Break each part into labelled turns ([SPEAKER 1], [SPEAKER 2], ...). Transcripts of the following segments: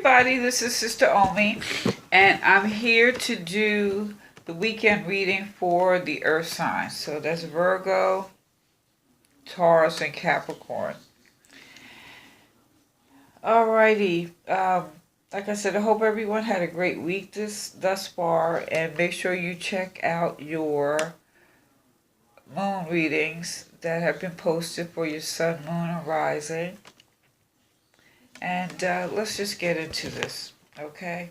[SPEAKER 1] everybody, this is Sister Omi, and I'm here to do the weekend reading for the earth signs. So that's Virgo, Taurus, and Capricorn. Alrighty, like I said, I hope everyone had a great week thus far, and make sure you check out your moon readings that have been posted for your sun, moon, and rising. And let's just get into this, okay?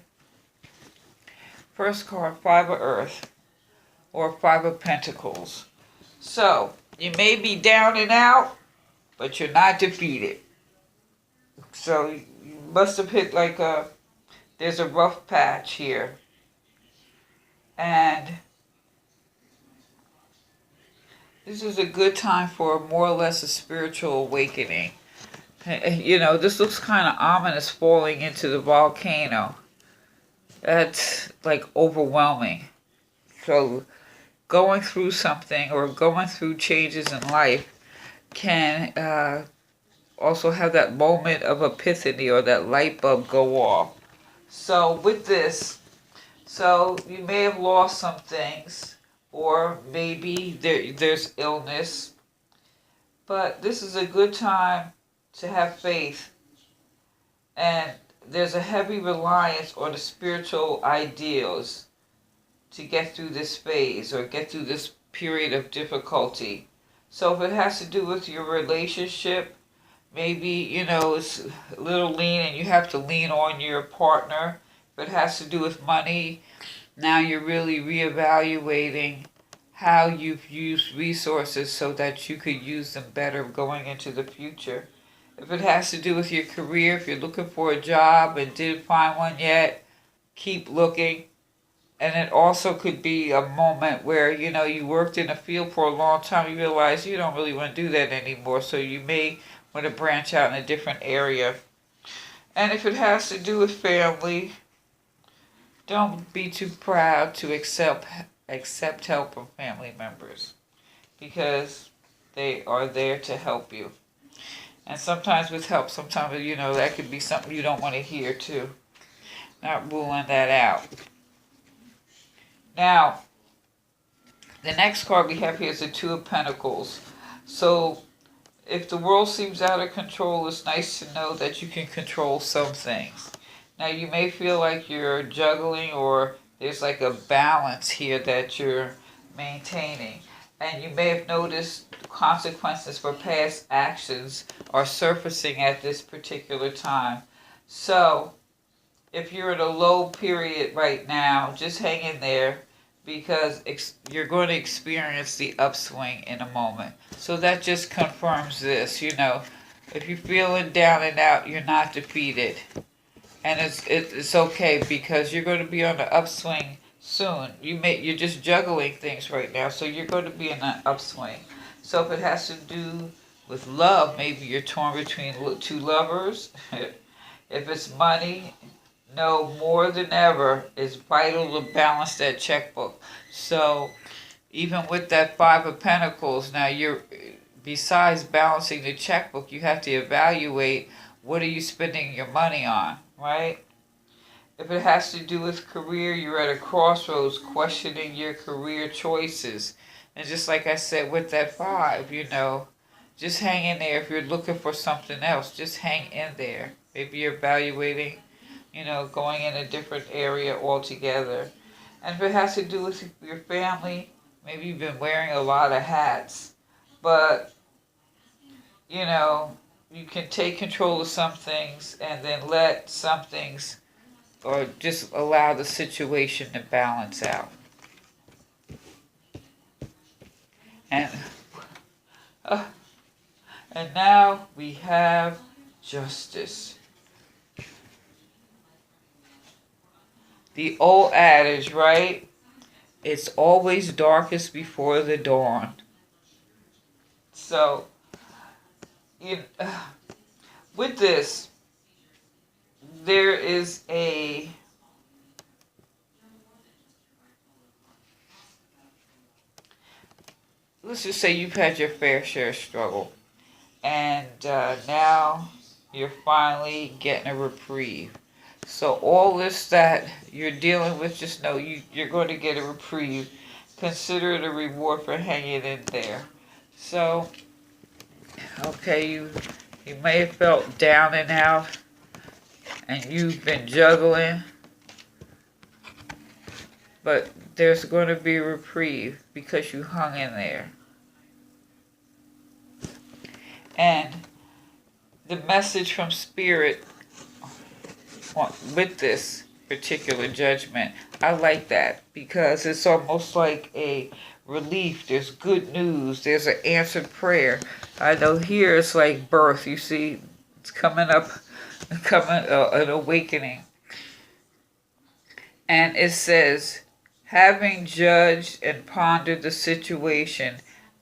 [SPEAKER 1] First card, Five of Earth, or Five of Pentacles. So, you may be down and out, but you're not defeated. So, you must have hit like there's a rough patch here. And this is a good time for more or less a spiritual awakening. You know, this looks kind of ominous, falling into the volcano. That's like overwhelming. So going through something or going through changes in life can also have that moment of epiphany or that light bulb go off. So with this, so you may have lost some things, or maybe there's illness, but this is a good time to have faith, and there's a heavy reliance on the spiritual ideals to get through this phase or get through this period of difficulty. So if it has to do with your relationship, maybe, you know, it's a little lean and you have to lean on your partner. If it has to do with money, now you're really reevaluating how you've used resources so that you could use them better going into the future. If it has to do with your career, if you're looking for a job and didn't find one yet, keep looking. And it also could be a moment where, you know, you worked in a field for a long time, you realize you don't really want to do that anymore, so you may want to branch out in a different area. And if it has to do with family, don't be too proud to accept help from family members, because they are there to help you. And sometimes with help, sometimes, you know, that could be something you don't want to hear too. Not ruling that out. Now, the next card we have here is the Two of Pentacles. So, if the world seems out of control, it's nice to know that you can control some things. Now, you may feel like you're juggling, or there's like a balance here that you're maintaining. And you may have noticed consequences for past actions are surfacing at this particular time. So, if you're in a low period right now, just hang in there, because you're going to experience the upswing in a moment. So that just confirms this, you know. If you're feeling down and out, you're not defeated. And it's okay, because you're going to be on the upswing soon. You're just juggling things right now, so you're going to be in an upswing. So if it has to do with love, maybe you're torn between two lovers. If it's money, no, more than ever, it's vital to balance that checkbook. So even with that Five of Pentacles, now besides balancing the checkbook, you have to evaluate, what are you spending your money on, right? If it has to do with career, you're at a crossroads questioning your career choices. And just like I said with that five, you know, just hang in there. If you're looking for something else, just hang in there. Maybe you're evaluating, you know, going in a different area altogether. And if it has to do with your family, maybe you've been wearing a lot of hats. But, you know, you can take control of some things and then let some things, or just allow the situation to balance out. And now we have Justice. The old adage, right? It's always darkest before the dawn. So, with this, there is let's just say you've had your fair share of struggle, and now you're finally getting a reprieve. So all this that you're dealing with, just know you're going to get a reprieve. Consider it a reward for hanging in there. So, okay, you may have felt down and out, and you've been juggling, but there's going to be a reprieve because you hung in there. And the message from Spirit with this particular judgment, I like that because it's almost like a relief. There's good news. There's an answered prayer. I know here it's like birth. You see, it's coming up, an awakening. And it says, having judged and pondered the situation,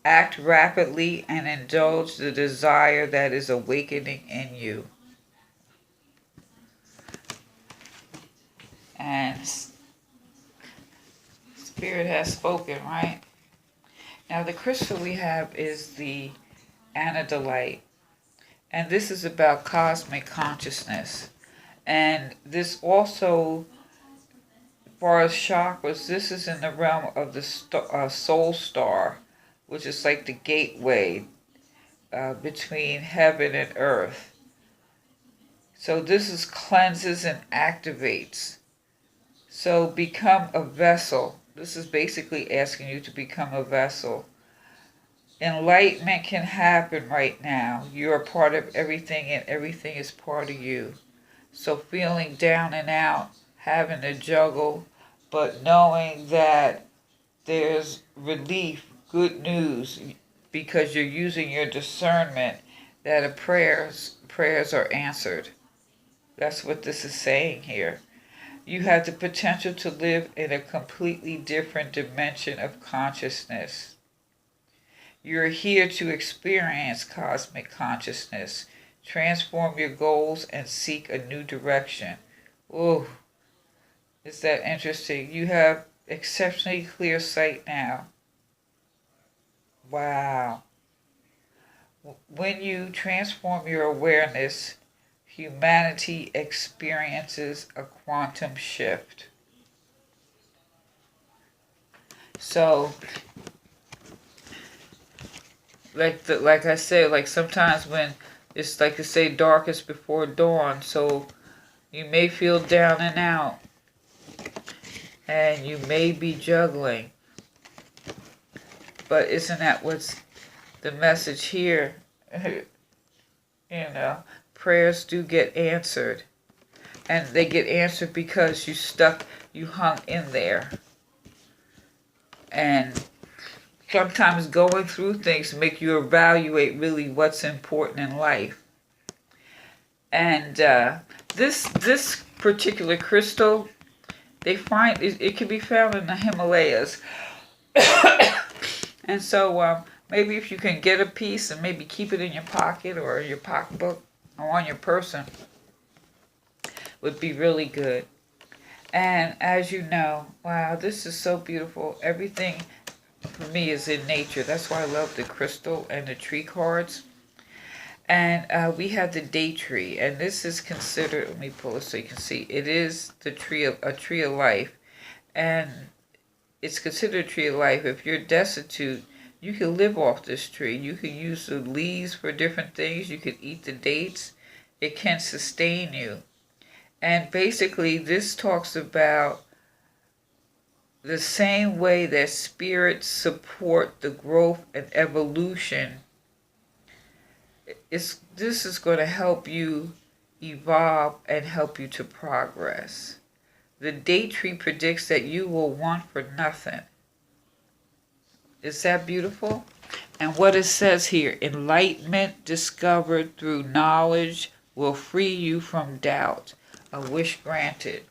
[SPEAKER 1] act rapidly and indulge the desire that is awakening in you. And Spirit has spoken, right? Now the crystal we have is the anodolite. And this is about cosmic consciousness. And this also, as far as chakras, this is in the realm of the soul star, which is like the gateway between heaven and earth. So this is cleanses and activates. So become a vessel. This is basically asking you to become a vessel. Enlightenment can happen right now. You're a part of everything and everything is part of you. So feeling down and out, having to juggle, but knowing that there's relief, good news, because you're using your discernment that prayers are answered. That's what this is saying here. You have the potential to live in a completely different dimension of consciousness. You're here to experience cosmic consciousness, transform your goals, and seek a new direction. Ooh, is that interesting? You have exceptionally clear sight now. Wow. When you transform your awareness, humanity experiences a quantum shift. So, like I said, like sometimes when it's like to say darkest before dawn, so you may feel down and out, and you may be juggling, but isn't that what's the message here? You know, prayers do get answered. And they get answered because you hung in there. And sometimes going through things make you evaluate really what's important in life. And this particular crystal, they find it can be found in the Himalayas. And so maybe if you can get a piece and maybe keep it in your pocket or your pocketbook or on your person, would be really good. And as you know, wow, this is so beautiful. Everything for me is in nature. That's why I love the crystal and the tree cards. And we have the day tree, and this is considered, let me pull it so you can see, it is a tree of life. And it's considered a tree of life. If you're destitute, you can live off this tree. You can use the leaves for different things. You can eat the dates. It can sustain you. And basically, this talks about the same way that spirits support the growth and evolution. This is going to help you evolve and help you to progress. The date tree predicts that you will want for nothing. Is that beautiful? And what it says here, enlightenment discovered through knowledge will free you from doubt. A wish granted.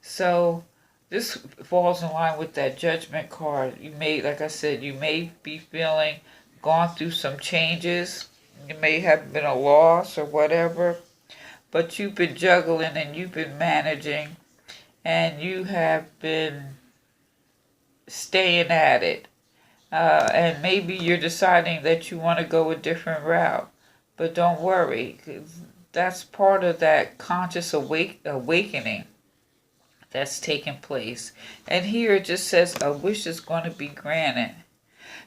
[SPEAKER 1] So this falls in line with that judgment card. You may, like I said, you may be feeling gone through some changes. You may have been a loss or whatever, but you've been juggling and you've been managing and you have been staying at it. And maybe you're deciding that you want to go a different route, but don't worry. that's part of that conscious awakening that's taking place. And here it just says a wish is going to be granted.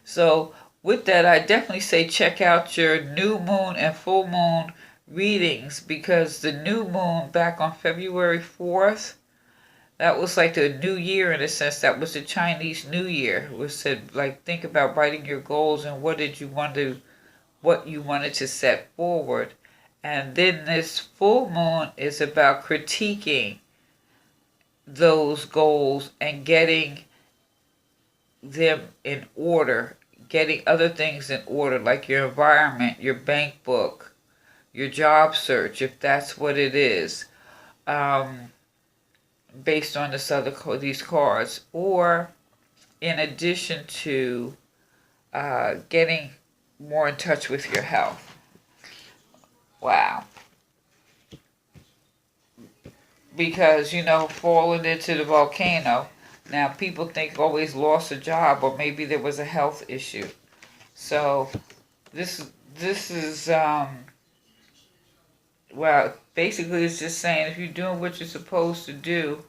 [SPEAKER 1] So with that, I definitely say check out your new moon and full moon readings, because the new moon back on February 4th, that was like the new year in a sense. That was the Chinese New Year. It was said, like, think about writing your goals and what you wanted to set forward. And then this full moon is about critiquing those goals and getting them in order, getting other things in order, like your environment, your bank book, your job search, if that's what it is, based on these cards, or in addition to getting more in touch with your health. Wow. Because, falling into the volcano, now people think always lost a job, or maybe there was a health issue. So this is well, basically it's just saying if you're doing what you're supposed to do,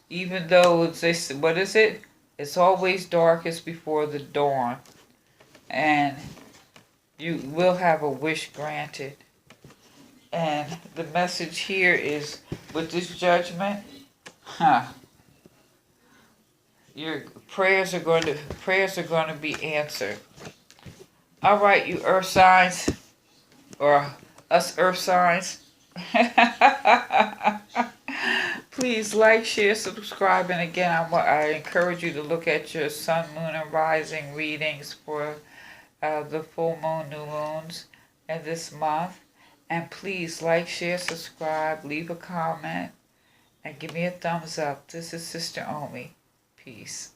[SPEAKER 1] even though what is it? It's always darkest before the dawn, and you will have a wish granted. And the message here is, with this judgment, your prayers are going to be answered. All right, you earth signs, or us earth signs. Please like, share, subscribe, and again, I encourage you to look at your sun, moon, and rising readings for the full moon, new moons, and this month. And please like, share, subscribe, leave a comment, and give me a thumbs up. This is Sister Omi. Peace.